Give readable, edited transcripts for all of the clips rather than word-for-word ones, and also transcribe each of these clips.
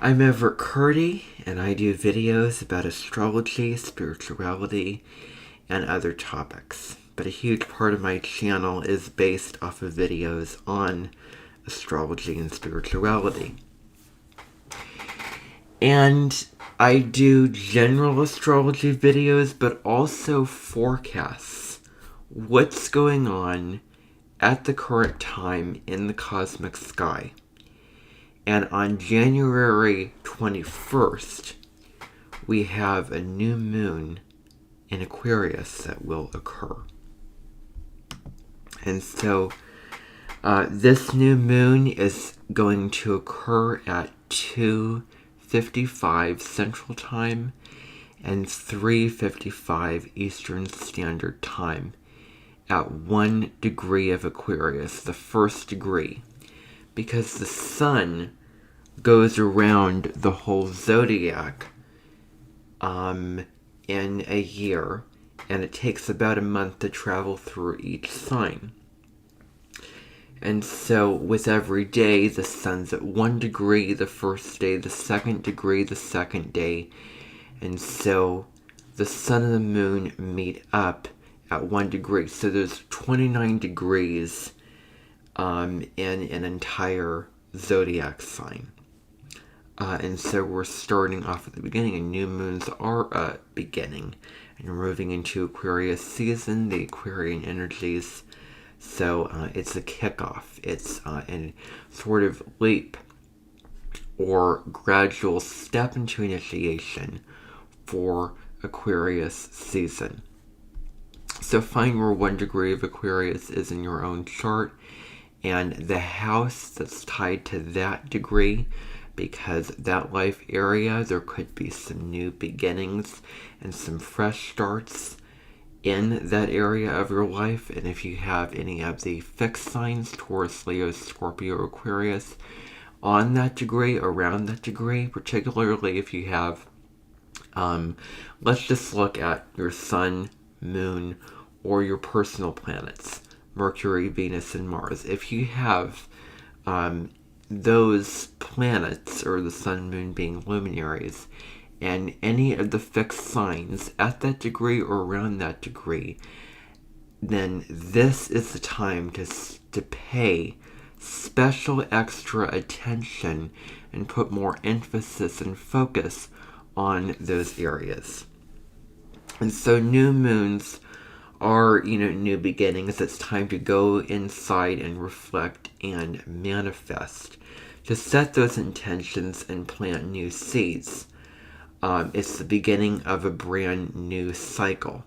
I'm Everett Curdy, and I do videos about astrology, spirituality, and other topics. But a huge part of my channel is based off of videos on astrology and spirituality. And I do general astrology videos, but also forecasts. What's going on at the current time in the cosmic sky. And on January 21st, we have a new moon in Aquarius that will occur. And so this new moon is going to occur at 2:55 Central Time and 3:55 Eastern Standard Time at 1 degree of Aquarius, the first degree, because the sun goes around the whole zodiac in a year, and it takes about a month to travel through each sign. And so with every day, the sun's at 1 degree the first day, the second degree the second day, and so the sun and the moon meet up at 1 degree. So there's 29 degrees in an entire zodiac sign. And so we're starting off at the beginning, and new moons are a beginning. And we're moving into Aquarius season, the Aquarian energies. So it's a kickoff. It's a sort of leap or gradual step into initiation for Aquarius season. So find where 1 degree of Aquarius is in your own chart, and the house that's tied to that degree, because that life area, there could be some new beginnings and some fresh starts in that area of your life. And if you have any of the fixed signs, Taurus, Leo, Scorpio, Aquarius, on that degree, around that degree, particularly if you have, let's just look at your sun, moon, or your personal planets, Mercury, Venus, and Mars. If you have those planets, or the sun, moon being luminaries, and any of the fixed signs at that degree or around that degree, then this is the time to pay special extra attention and put more emphasis and focus on those areas. And so new moons are, new beginnings. It's time to go inside and reflect and manifest, to set those intentions and plant new seeds. It's the beginning of a brand new cycle.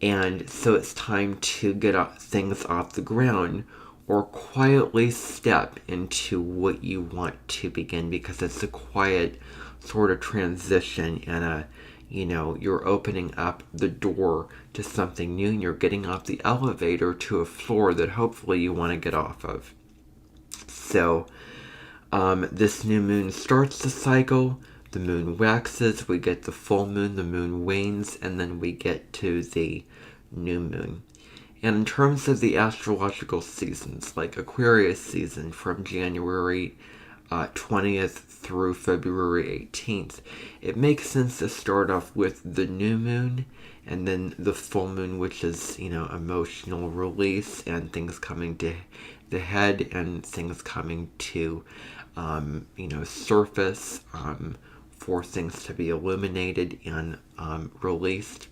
And so it's time to get things off the ground, or quietly step into what you want to begin, because it's a quiet sort of transition, and you're opening up the door to something new, and you're getting off the elevator to a floor that hopefully you want to get off of. So this new moon starts the cycle. The moon waxes, we get the full moon, the moon wanes, and then we get to the new moon. And in terms of the astrological seasons, like Aquarius season from January 20th through February 18th, it makes sense to start off with the new moon and then the full moon, which is, emotional release and things coming to the head and things coming to, surface, for things to be illuminated and released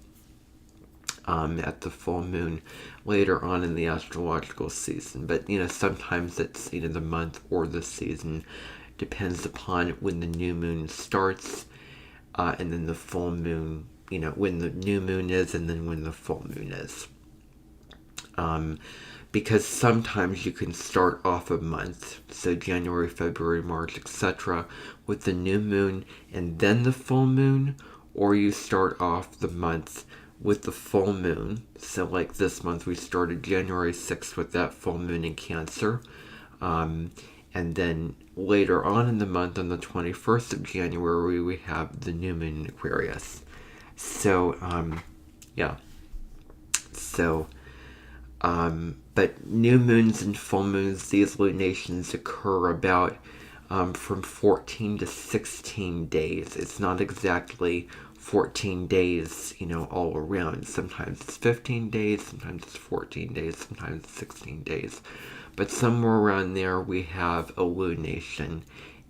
at the full moon later on in the astrological season. But, sometimes it's, the month or the season. Depends upon when the new moon starts, and then the full moon, when the new moon is, and then when the full moon is. Because sometimes you can start off a month, so January, February, March, etc., with the new moon and then the full moon, or you start off the month with the full moon. So like this month, we started January 6th with that full moon in Cancer, and then later on in the month, on the 21st of January, we have the new moon in Aquarius. So, yeah. So, but new moons and full moons, these lunations occur about from 14 to 16 days. It's not exactly 14 days, all around. Sometimes it's 15 days, sometimes it's 14 days, sometimes it's 16 days. But somewhere around there we have a lunation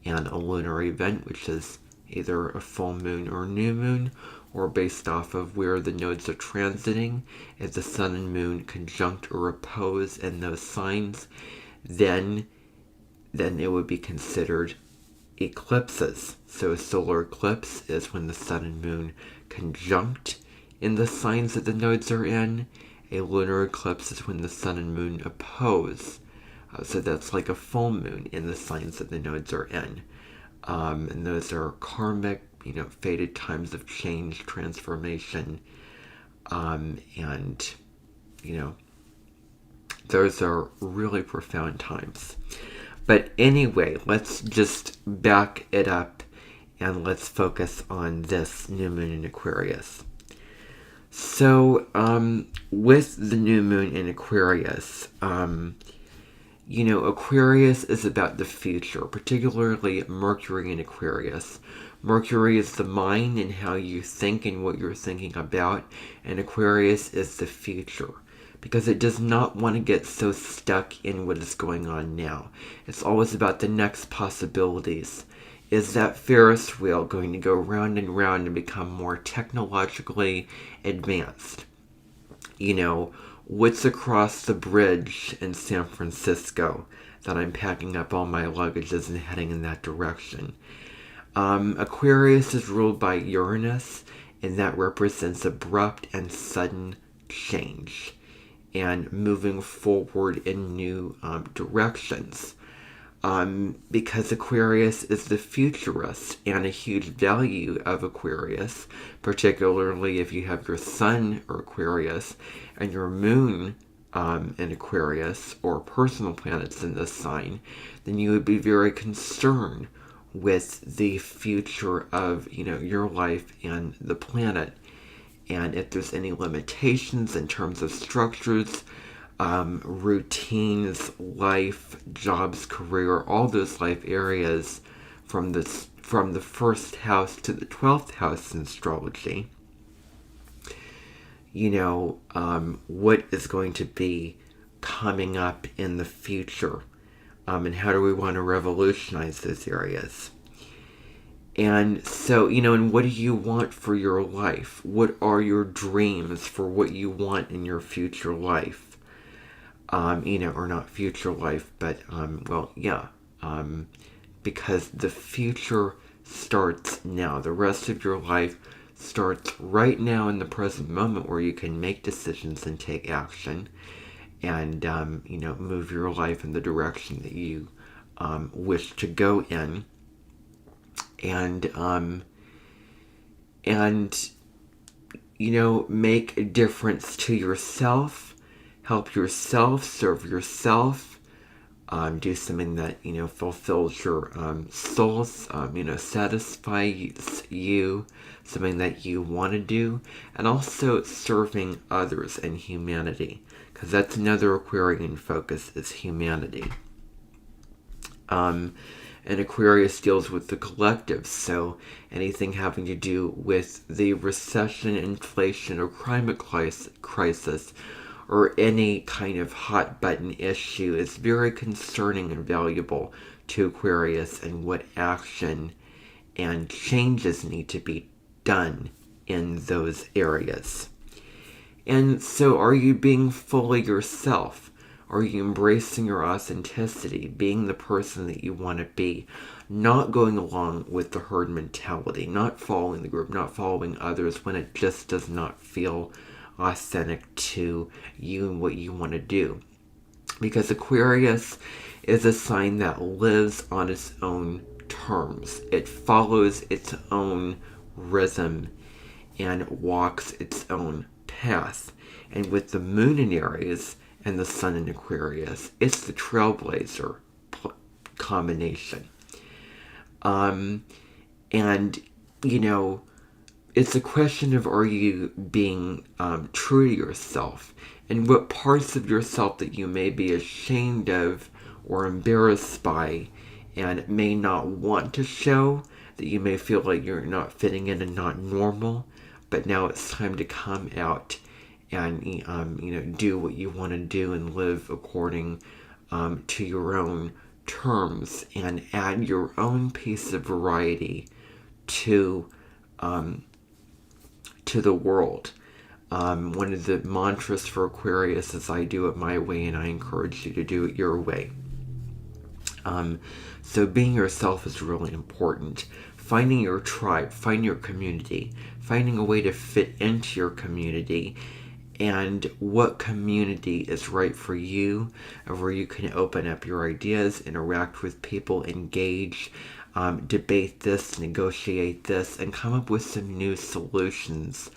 and a lunar event, which is either a full moon or new moon, or based off of where the nodes are transiting. If the sun and moon conjunct or oppose in those signs, then it would be considered eclipses. So a solar eclipse is when the sun and moon conjunct in the signs that the nodes are in. A lunar eclipse is when the sun and moon oppose. So that's like a full moon in the signs that the nodes are in. And those are karmic, fated times of change, transformation, and those are really profound times. But anyway, let's just back it up and let's focus on this new moon in Aquarius. So, with the new moon in Aquarius, Aquarius is about the future, particularly Mercury in Aquarius. Mercury is the mind and how you think and what you're thinking about, and Aquarius is the future, because it does not want to get so stuck in what is going on now. It's always about the next possibilities. Is that Ferris wheel going to go round and round and become more technologically advanced? What's across the bridge in San Francisco that I'm packing up all my luggages and heading in that direction? Aquarius is ruled by Uranus, and that represents abrupt and sudden change and moving forward in new directions. Because Aquarius is the futurist, and a huge value of Aquarius, particularly if you have your sun or Aquarius and your moon in Aquarius, or personal planets in this sign, then you would be very concerned with the future of your life and the planet, and if there's any limitations in terms of structures, routines, life, jobs, career, all those life areas from the first house to the 12th house in astrology. What is going to be coming up in the future, and how do we want to revolutionize those areas? And so, and what do you want for your life? What are your dreams for what you want in your future life? Or not future life, but, because the future starts now. The rest of your life starts right now in the present moment, where you can make decisions and take action and, move your life in the direction that you wish to go in. And make a difference to yourself, help yourself, serve yourself, do something that, fulfills your soul, satisfies you, something that you want to do, and also serving others and humanity, because that's another Aquarian focus, is humanity. And Aquarius deals with the collective, so anything having to do with the recession, inflation, or climate crisis, or any kind of hot button issue is very concerning and valuable to Aquarius, and what action and changes need to be done in those areas. And so, are you being fully yourself? Are you embracing your authenticity, being the person that you want to be, not going along with the herd mentality, not following the group, not following others when it just does not feel authentic to you and what you want to do? Because Aquarius is a sign that lives on its own terms. It follows its own rhythm and walks its own path. And with the moon in Aries and the sun in Aquarius, it's the trailblazer combination. And, it's a question of, are you being true to yourself? And what parts of yourself that you may be ashamed of or embarrassed by, and may not want to show, that you may feel like you're not fitting in and not normal, but now it's time to come out and do what you want to do and live according to your own terms, and add your own piece of variety to the world. One of the mantras for Aquarius is I do it my way, and I encourage you to do it your way. So being yourself is really important. Finding your tribe, finding your community, finding a way to fit into your community, and what community is right for you, and where you can open up your ideas, interact with people, engage, debate this, negotiate this, and come up with some new solutions.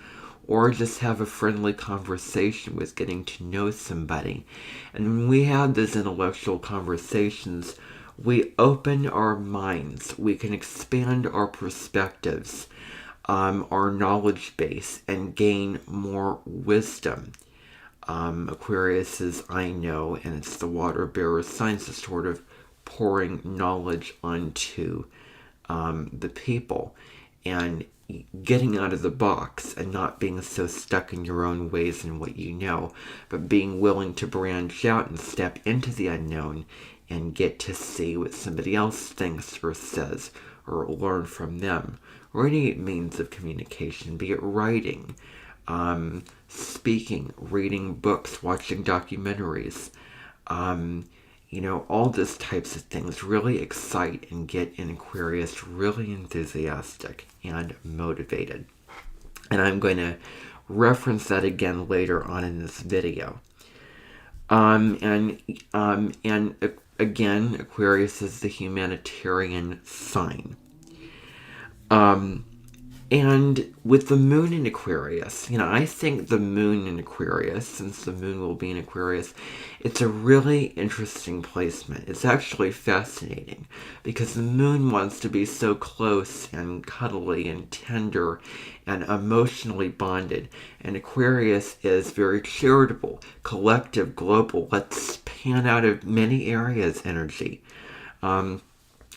Or just have a friendly conversation with getting to know somebody. And when we have those intellectual conversations, we open our minds. We can expand our perspectives, our knowledge base, and gain more wisdom. Aquarius is, I know, and it's the water bearer signs, is sort of pouring knowledge onto the people, and getting out of the box and not being so stuck in your own ways and what you know, but being willing to branch out and step into the unknown and get to see what somebody else thinks or says, or learn from them, or any means of communication, be it writing, speaking, reading books, watching documentaries, all those types of things really excite and get an Aquarius really enthusiastic and motivated. And I'm going to reference that again later on in this video. And again, Aquarius is the humanitarian sign. And with the moon in Aquarius, I think the moon in Aquarius, since the moon will be in Aquarius, it's a really interesting placement. It's actually fascinating because the moon wants to be so close and cuddly and tender and emotionally bonded. And Aquarius is very charitable, collective, global, let's pan out of many areas energy.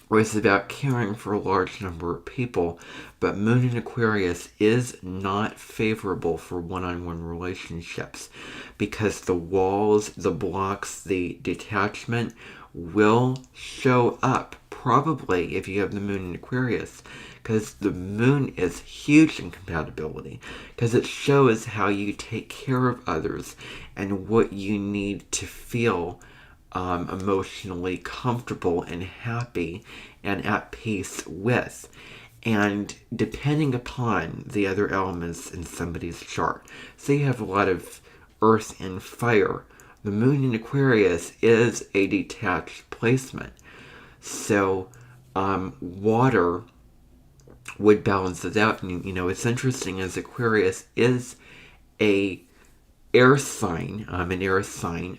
Where it's about caring for a large number of people, but Moon in Aquarius is not favorable for one-on-one relationships because the walls, the blocks, the detachment will show up probably if you have the Moon in Aquarius, because the Moon is huge in compatibility, because it shows how you take care of others and what you need to feel emotionally comfortable and happy and at peace with. And depending upon the other elements in somebody's chart, say you have a lot of earth and fire, the moon in Aquarius is a detached placement. So water would balance it out. And it's interesting, as Aquarius is a air sign,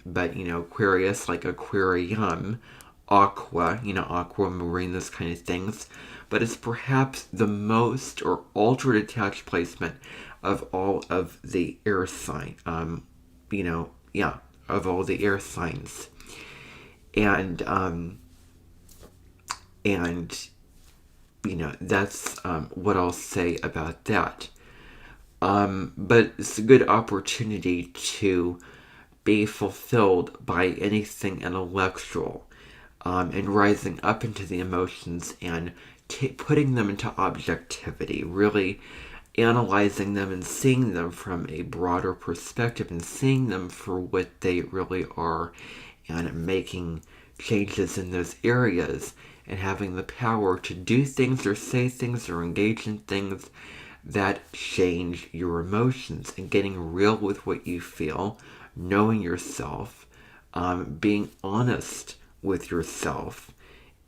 but Aquarius, like aquarium, aquamarine, those kind of things, but it's perhaps the most or ultra detached placement of all of the air sign, of all the air signs, and that's what I'll say about that. But it's a good opportunity to be fulfilled by anything intellectual, and rising up into the emotions and putting them into objectivity, really analyzing them and seeing them from a broader perspective and seeing them for what they really are, and making changes in those areas and having the power to do things or say things or engage in things that change your emotions, and getting real with what you feel, knowing yourself, being honest with yourself,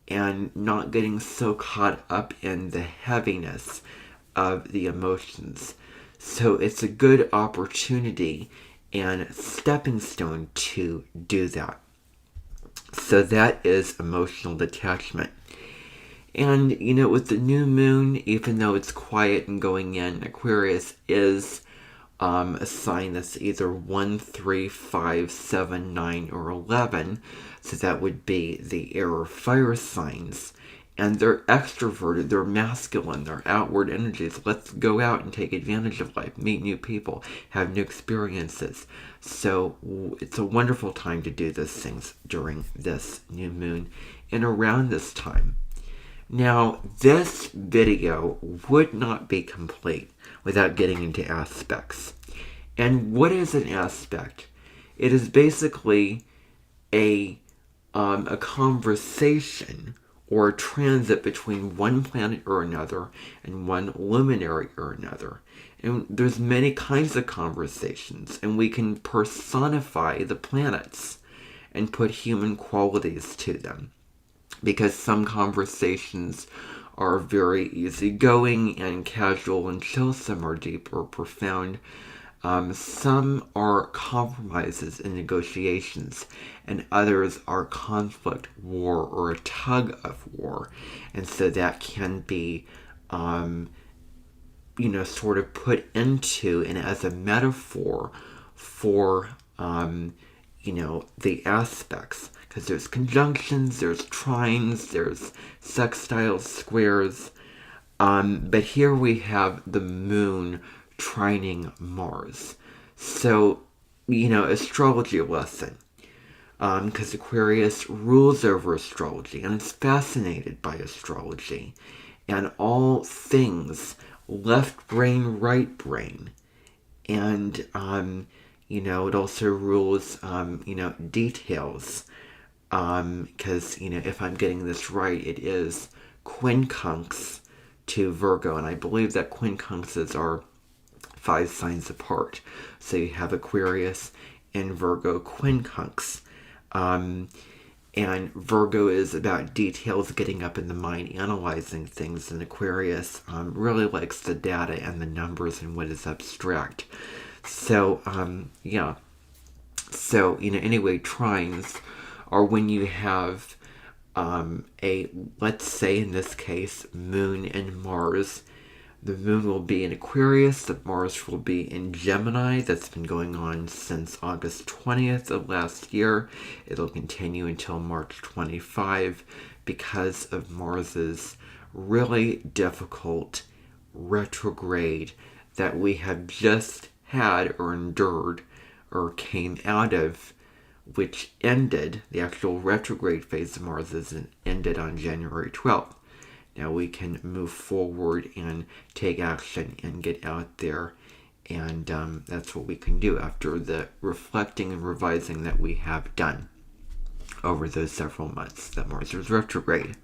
and not getting so caught up in the heaviness of the emotions. So it's a good opportunity and stepping stone to do that. So that is emotional detachment. And, with the new moon, even though it's quiet and going in, Aquarius is a sign that's either 1, 3, 5, 7, 9, or 11. So that would be the air or fire signs. And they're extroverted, they're masculine, they're outward energies. Let's go out and take advantage of life, meet new people, have new experiences. So it's a wonderful time to do those things during this new moon and around this time. Now, this video would not be complete without getting into aspects. And what is an aspect? It is basically a conversation or a transit between one planet or another and one luminary or another. And there's many kinds of conversations, and we can personify the planets and put human qualities to them. Because some conversations are very easygoing and casual and chill, some are deep or profound. Some are compromises and negotiations, and others are conflict, war, or a tug of war. And so that can be, sort of put into and as a metaphor for, the aspects. Because there's conjunctions, there's trines, there's sextiles, squares. But here we have the moon trining Mars. So, astrology lesson. Because Aquarius rules over astrology and is fascinated by astrology and all things left brain, right brain. And, it also rules, details. Because, if I'm getting this right, it is quincunx to Virgo. And I believe that quincunxes are 5 signs apart. So you have Aquarius and Virgo quincunx. And Virgo is about details, getting up in the mind, analyzing things. And Aquarius really likes the data and the numbers and what is abstract. So, So, anyway, trines are when you have let's say in this case, Moon and Mars. The Moon will be in Aquarius, the Mars will be in Gemini. That's been going on since August 20th of last year. It'll continue until March 25 because of Mars's really difficult retrograde that we have just had or endured or came out of, which ended, the actual retrograde phase of Mars ended on January 12th. Now we can move forward and take action and get out there. And that's what we can do after the reflecting and revising that we have done over those several months that Mars was retrograde.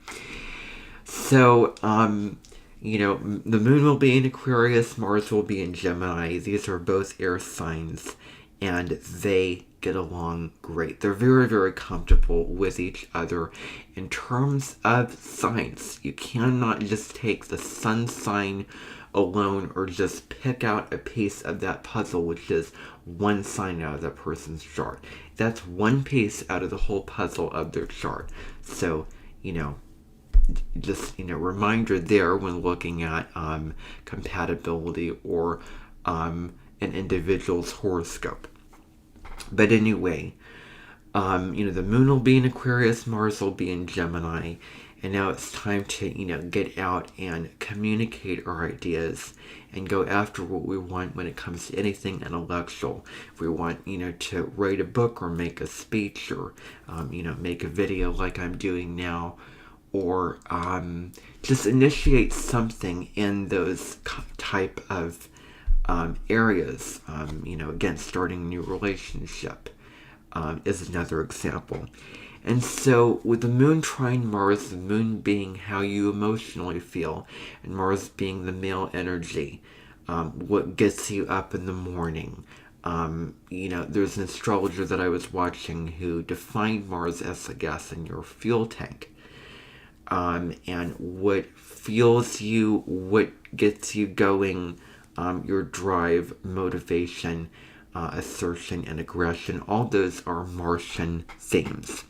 So, the Moon will be in Aquarius, Mars will be in Gemini. These are both air signs, and they get along great. They're very, very comfortable with each other. In terms of signs, you cannot just take the sun sign alone or just pick out a piece of that puzzle, which is one sign out of that person's chart. That's one piece out of the whole puzzle of their chart. So, reminder there when looking at compatibility or an individual's horoscope. But anyway, the Moon will be in Aquarius, Mars will be in Gemini, and now it's time to, get out and communicate our ideas and go after what we want when it comes to anything intellectual. If we want, to write a book or make a speech or, make a video like I'm doing now, or just initiate something in those type of areas. Again, starting a new relationship is another example. And so with the Moon trine Mars, the Moon being how you emotionally feel, and Mars being the male energy, what gets you up in the morning. There's an astrologer that I was watching who defined Mars as the gas in your fuel tank. And what fuels you, what gets you going, your drive, motivation, assertion, and aggression. All those are Martian themes.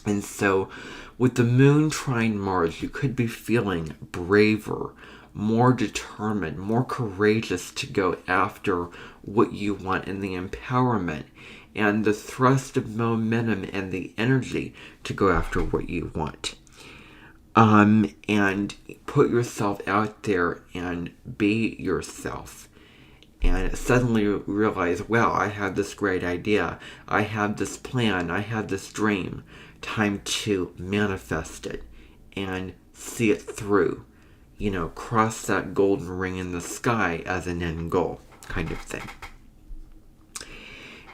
And so with the Moon trine Mars, you could be feeling braver, more determined, more courageous to go after what you want, and the empowerment and the thrust of momentum and the energy to go after what you want. And put yourself out there and be yourself. And suddenly realize, wow, I had this great idea. I had this plan. I had this dream. Time to manifest it and see it through. Cross that golden ring in the sky as an end goal kind of thing.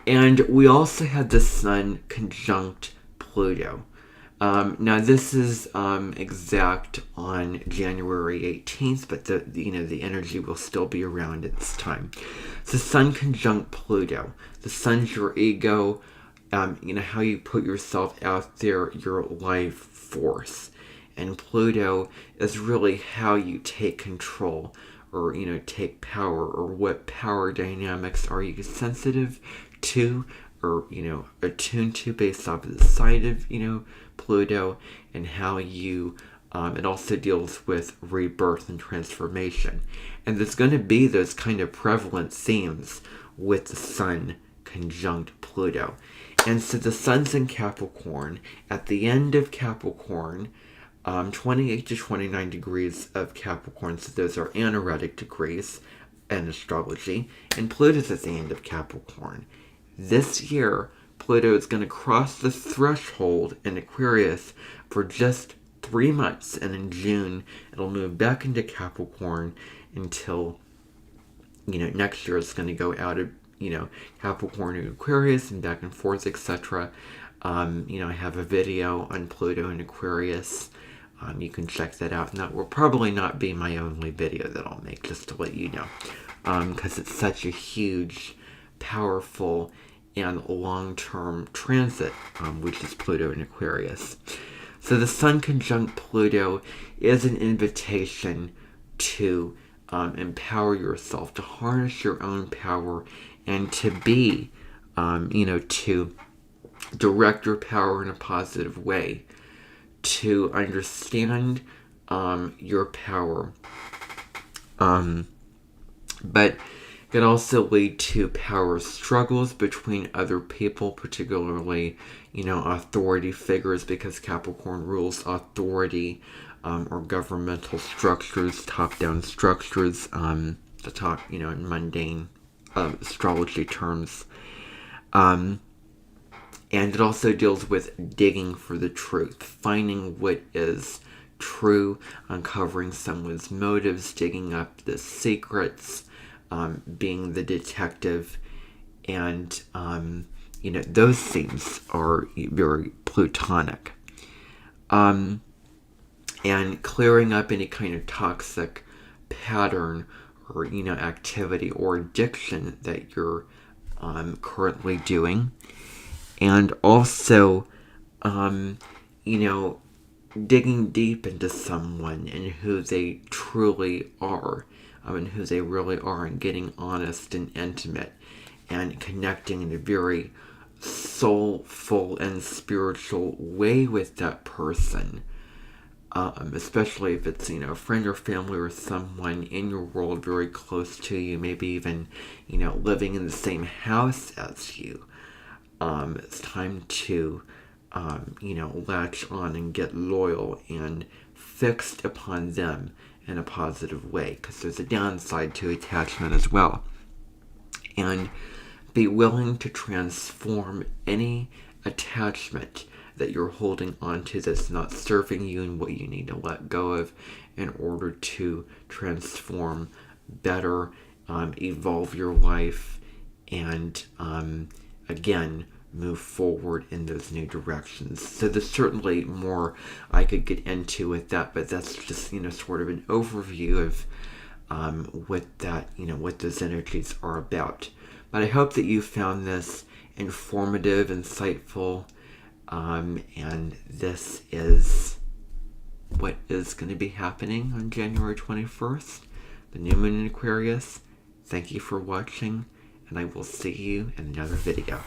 And we also had the Sun conjunct Pluto. Now this is exact on January 18th, but the energy will still be around at this time. So Sun conjunct Pluto. The Sun's your ego, how you put yourself out there, your life force. And Pluto is really how you take control, or take power, or what power dynamics are you sensitive to, or attuned to, based off of the side of Pluto, and how you it also deals with rebirth and transformation. And there's going to be those kind of prevalent themes with the Sun conjunct Pluto. And so the Sun's in Capricorn. At the end of Capricorn, 28 to 29 degrees of Capricorn, so those are anaretic degrees in astrology, and Pluto's at the end of Capricorn. This year, Pluto is going to cross the threshold in Aquarius for just 3 months, and in June, it'll move back into Capricorn until, next year it's going to go out of, Capricorn and Aquarius and back and forth, etc. I have a video on Pluto and Aquarius. You can check that out. And that will probably not be my only video that I'll make, just to let you know. Because it's such a huge, powerful, and long-term transit, which is Pluto and Aquarius. So the Sun conjunct Pluto is an invitation to empower yourself, to harness your own power, and to be, to direct your power in a positive way, to understand your power. But it can also lead to power struggles between other people, particularly, authority figures, because Capricorn rules authority, or governmental structures, top-down structures, the top, in mundane astrology terms. And it also deals with digging for the truth, finding what is true, uncovering someone's motives, digging up the secrets, being the detective, and, those themes are very Plutonic. And clearing up any kind of toxic pattern or, activity or addiction that you're currently doing. And also, digging deep into someone and who they truly are, and who they really are, and getting honest and intimate, and connecting in a very soulful and spiritual way with that person. Especially if it's, a friend or family or someone in your world very close to you, maybe even, living in the same house as you. It's time to, latch on and get loyal and fixed upon them in a positive way, because there's a downside to attachment as well. And be willing to transform any attachment that you're holding on to that's not serving you, and what you need to let go of in order to transform better, evolve your life, and again, move forward in those new directions. So there's certainly more I could get into with that, but that's just, sort of an overview of what that, what those energies are about. But I hope that you found this informative, insightful, and this is what is going to be happening on January 21st, the new moon in Aquarius. Thank you for watching, and I will see you in another video.